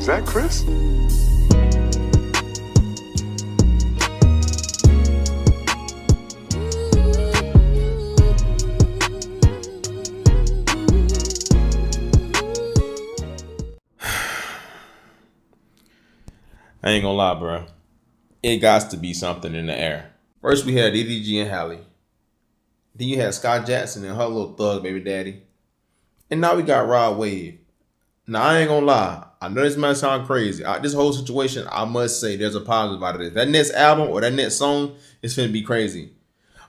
Is that Chris? I ain't gonna lie, bro. It got to be something in the air. First, we had EDG and Halle. Then you had Scott Jackson and her little thug baby daddy. And now we got Rod Wave. Now, I ain't gonna lie. I know this might sound crazy. This whole situation, I must say, there's a positive out of this. That next album or that next song is finna be crazy.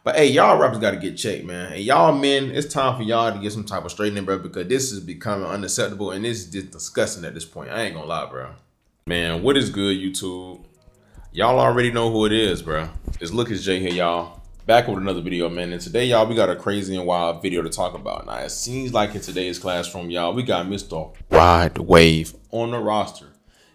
But hey, y'all rappers gotta get checked, man. And y'all men, it's time for y'all to get some type of straightening, bro, because this is becoming unacceptable and this is just disgusting at this point. I ain't gonna lie, bro. Man, what is good, YouTube? Y'all already know who it is, bro. It's Lucas J here, y'all. Back with another video, man. And today, y'all, we got a crazy and wild video to talk about. Now, it seems like in today's classroom, y'all, we got Mr. Rod Wave on the roster.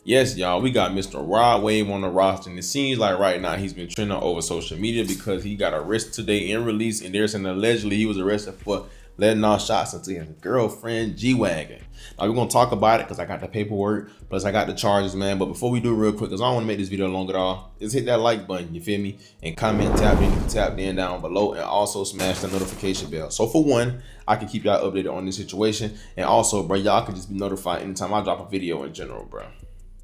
Yes, y'all, we got Mr. Rod Wave on the roster. And it seems like right now he's been trending over social media because he got arrested today in release. And there's an allegedly he was arrested for letting off shots into his girlfriend, G-Wagon. Now, we're going to talk about it because I got the paperwork, plus I got the charges, man. But before we do real quick, because I don't want to make this video long at all, just hit that like button, you feel me? And comment, tap in down below, and also smash the notification bell. So for one, I can keep y'all updated on this situation. And also, bro, y'all can just be notified anytime I drop a video in general, bro.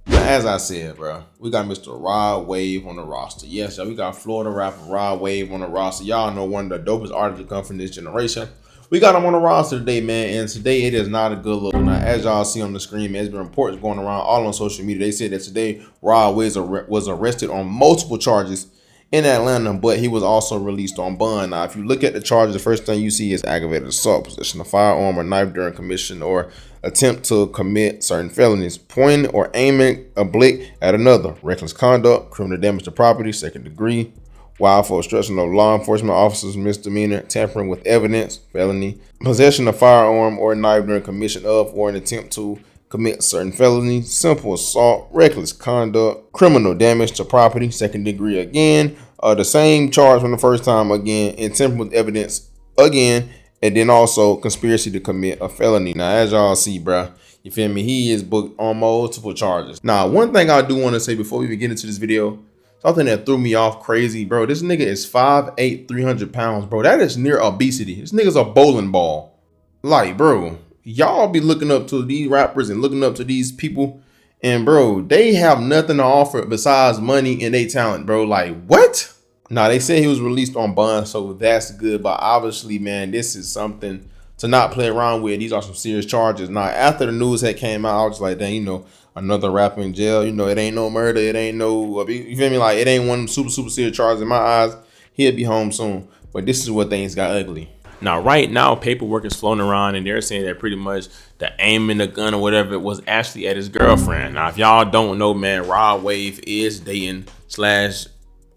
But as I said, bro, we got Mr. Rod Wave on the roster. Yes, y'all, we got Florida rapper Rod Wave on the roster. Y'all know one of the dopest artists to come from this generation. We got him on the roster today, man, and today it is not a good look. Now, as y'all see on the screen, man, there's been reports going around all on social media. They said that today Rod Wave was arrested on multiple charges in Atlanta, but he was also released on bond. Now, if you look at the charges, the first thing you see is aggravated assault, possession of firearm or knife during commission or attempt to commit certain felonies, pointing or aiming a blick at another, reckless conduct, criminal damage to property, second degree, while for obstruction of law enforcement officers, misdemeanor, tampering with evidence, felony, possession of firearm or knife during commission of or an attempt to commit certain felonies, simple assault, reckless conduct, criminal damage to property, second degree again, the same charge from the first time again, and tampering with evidence again, and then also conspiracy to commit a felony. Now, as y'all see, bruh, you feel me? He is booked on multiple charges. Now, one thing I do want to say before we even get into this video, something that threw me off crazy, bro. This nigga is 5'8", 300 pounds, bro. That is near obesity. This nigga's a bowling ball. Like, bro, y'all be looking up to these rappers and looking up to these people, and bro, they have nothing to offer besides money and they talent, bro. Like, what? Now, they said he was released on bond, so that's good. But obviously, man, this is something to not play around with. These are some serious charges. Now, after the news had came out, I was like, dang, you know, another rapper in jail. You know, it ain't no murder. It ain't no, you feel me? Like, it ain't one super serious charge in my eyes. He'll be home soon. But this is what things got ugly. Now, right now, paperwork is floating around, and they're saying that pretty much the aim in the gun or whatever it was actually at his girlfriend. Now, if y'all don't know, man, Rod Wave is dating /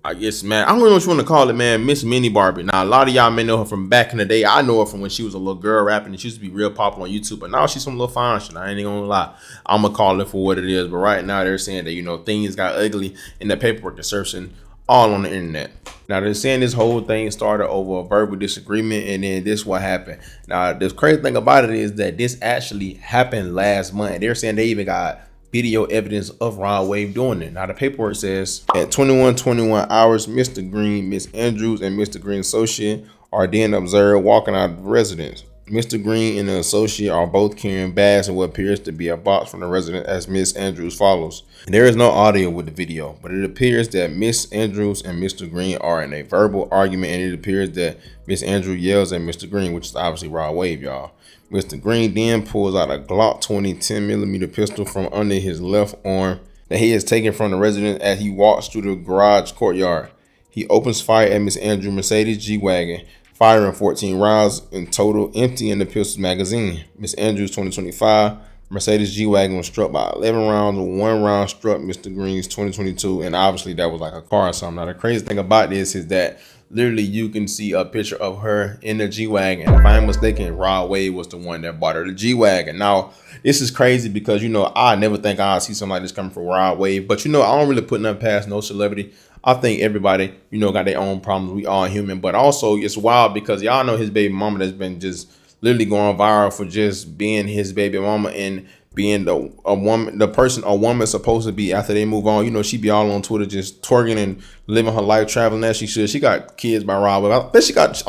I guess, man, I don't know what you want to call it, man, Miss Mini Barbie. Now, a lot of y'all may know her from back in the day. I know her from when she was a little girl rapping, and she used to be real popular on YouTube. But now she's some little fine shit. I ain't even gonna lie. I'm gonna call it for what it is. But right now, they're saying that, you know, things got ugly in the paperwork is searching all on the internet. Now, they're saying this whole thing started over a verbal disagreement, and then this what happened. Now, the crazy thing about it is that this actually happened last month. They're saying they even got video evidence of Rod Wave doing it. Now, the paperwork says at 21:21 hours, Mr. Green, Miss Andrews, and Mr. Green's associate are then observed walking out of the residence. Mr. Green and the associate are both carrying bags and what appears to be a box from the resident as Miss Andrews follows. There is no audio with the video, but it appears that Miss Andrews and Mr. Green are in a verbal argument, and it appears that Miss Andrews yells at Mr. Green, which is obviously Rod Wave, y'all. Mr. Green then pulls out a Glock 20 10mm pistol from under his left arm that he has taken from the resident as he walks through the garage courtyard. He opens fire at Miss Andrews' Mercedes G-Wagon, firing 14 rounds in total, emptying the pistol magazine. Miss Andrews' 2025 Mercedes G-Wagon was struck by 11 rounds, with 1 round struck Mr. Green's 2022, and obviously that was like a car or something. Now, the crazy thing about this is that literally you can see a picture of her in the G-Wagon. If I'm mistaken, Rod Wave was the one that bought her the G-Wagon. Now, this is crazy because, you know, I never think I'd see something like this coming from Rod Wave, but, you know, I don't really put nothing past no celebrity. I think everybody, you know, got their own problems. We all human, but also it's wild because y'all know his baby mama that's been just literally going viral for just being his baby mama and being a woman supposed to be after they move on. You know, she be all on Twitter just twerking and living her life, traveling as she should. She got kids by Rod Wave. I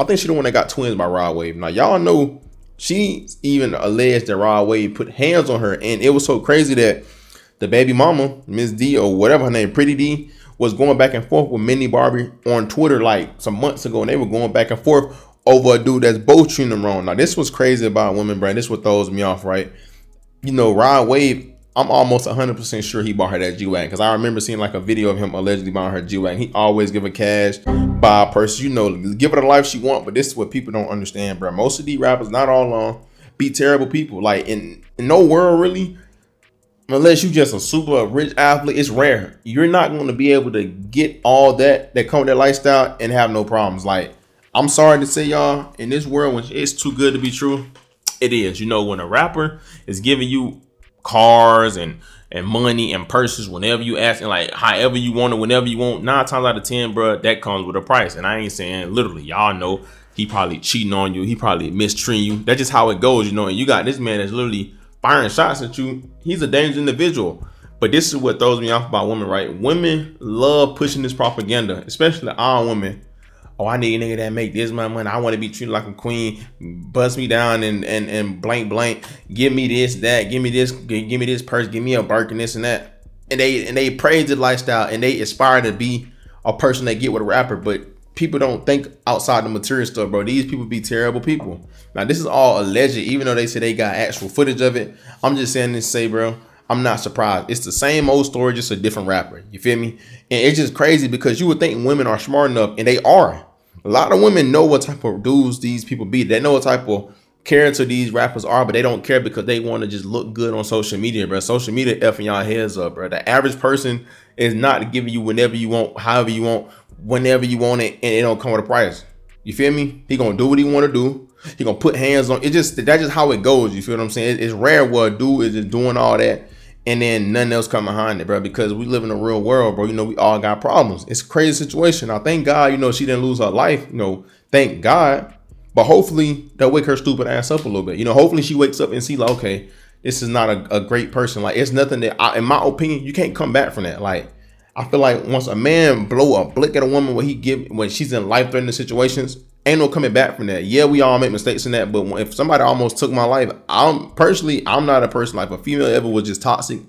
think she the one that got twins by Rod Wave. Now y'all know she even alleged that Rod Wave put hands on her, and it was so crazy that the baby mama, Miss D or whatever her name, Pretty D, was going back and forth with Mini Barbie on Twitter like some months ago, and they were going back and forth over a dude that's both treating them wrong. Now, this was crazy about women, Brand. This what throws me off, right? You know, Rod Wave, I'm almost 100% sure he bought her that G-Wagon, because I remember seeing like a video of him allegedly buying her G-Wagon. He always give her cash, buy a purse, you know, give her the life she want. But this is what people don't understand, bro. Most of these rappers, not all of them, be terrible people. Like in no world really, unless you just a super rich athlete, it's rare. You're not going to be able to get all that come with that lifestyle and have no problems. Like, I'm sorry to say, y'all, in this world, when it's too good to be true, it is. You know, when a rapper is giving you cars and money and purses whenever you ask, and like however you want it, whenever you want, 9 times out of 10, bro, that comes with a price. And I ain't saying literally, y'all know he probably cheating on you, he probably mistreating you. That's just how it goes, you know. And you got this man that's literally firing shots at you. He's a dangerous individual. But this is what throws me off about women, right? Women love pushing this propaganda, especially our women. Oh, I need a nigga that make this much money. I want to be treated like a queen. Bust me down and blank. Give me this, that. Give me this purse. Give me a Birkin, this and that. And they praise the lifestyle and they aspire to be a person that get with a rapper. But people don't think outside the material stuff, bro. These people be terrible people. Now, this is all alleged, even though they say they got actual footage of it. I'm just saying this to say, bro, I'm not surprised. It's the same old story, just a different rapper. You feel me? And it's just crazy because you would think women are smart enough, and they are. A lot of women know what type of dudes these people be. They know what type of character these rappers are, but they don't care because they want to just look good on social media, bro. Social media effing y'all heads up, bro. The average person is not giving you whenever you want, however you want, whenever you want it, and it don't come with a price. You feel me? He gonna do what he want to do. He gonna put hands on. That's just how it goes. You feel what I'm saying? It's rare where a dude is just doing all that and then nothing else come behind it, bro, because we live in a real world, bro. You know, we all got problems. It's a crazy situation. Now, thank God, you know, she didn't lose her life. You know, thank God. But hopefully they'll wake her stupid ass up a little bit. You know, hopefully she wakes up and see like, okay, this is not a great person. Like, it's nothing that, in my opinion, you can't come back from that. Like, I feel like once a man blow a blick at a woman when she's in life-threatening situations, ain't no coming back from that. Yeah, we all make mistakes in that, but if somebody almost took my life, I'm not a person, like if a female ever was just toxic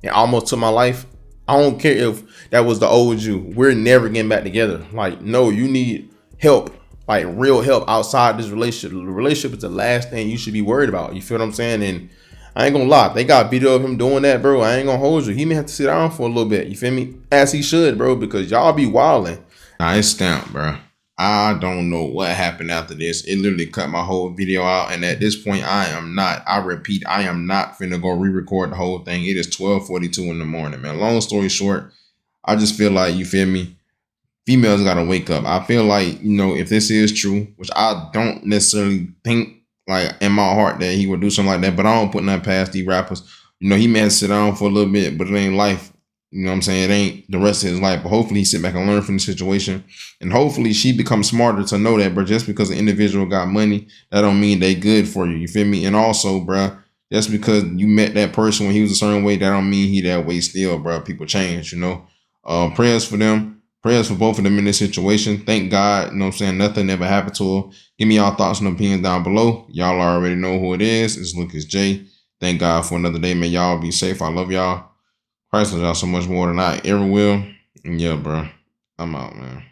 and almost took my life, I don't care if that was the old you. We're never getting back together. Like, no, you need help, like real help outside this relationship. The relationship is the last thing you should be worried about. You feel what I'm saying? And I ain't gonna lie, they got video of him doing that, bro. I ain't gonna hold you. He may have to sit down for a little bit. You feel me? As he should, bro, because y'all be wilding. Nah, it's stamped, bro. I don't know what happened after this. It literally cut my whole video out. And at this point, I repeat, I am not finna go re-record the whole thing. It is 12:42 in the morning, man. Long story short, I just feel like, you feel me, females gotta wake up. I feel like, you know, if this is true, which I don't necessarily think, like, in my heart that he would do something like that, but I don't put nothing past these rappers. You know, he may have to sit down for a little bit, but it ain't life. You know what I'm saying? It ain't the rest of his life. But hopefully he sit back and learn from the situation. And hopefully she becomes smarter to know that, bro, just because an individual got money, that don't mean they good for you. You feel me? And also, bro, just because you met that person when he was a certain way, that don't mean he that way still, bro. People change, you know. Prayers for them. Prayers for both of them in this situation. Thank God, you know what I'm saying, nothing ever happened to her. Give me y'all thoughts and opinions down below. Y'all already know who it is. It's Lucas J. Thank God for another day, man. Y'all be safe. I love y'all. Christ loves y'all so much more than I ever will. And yeah, bro, I'm out, man.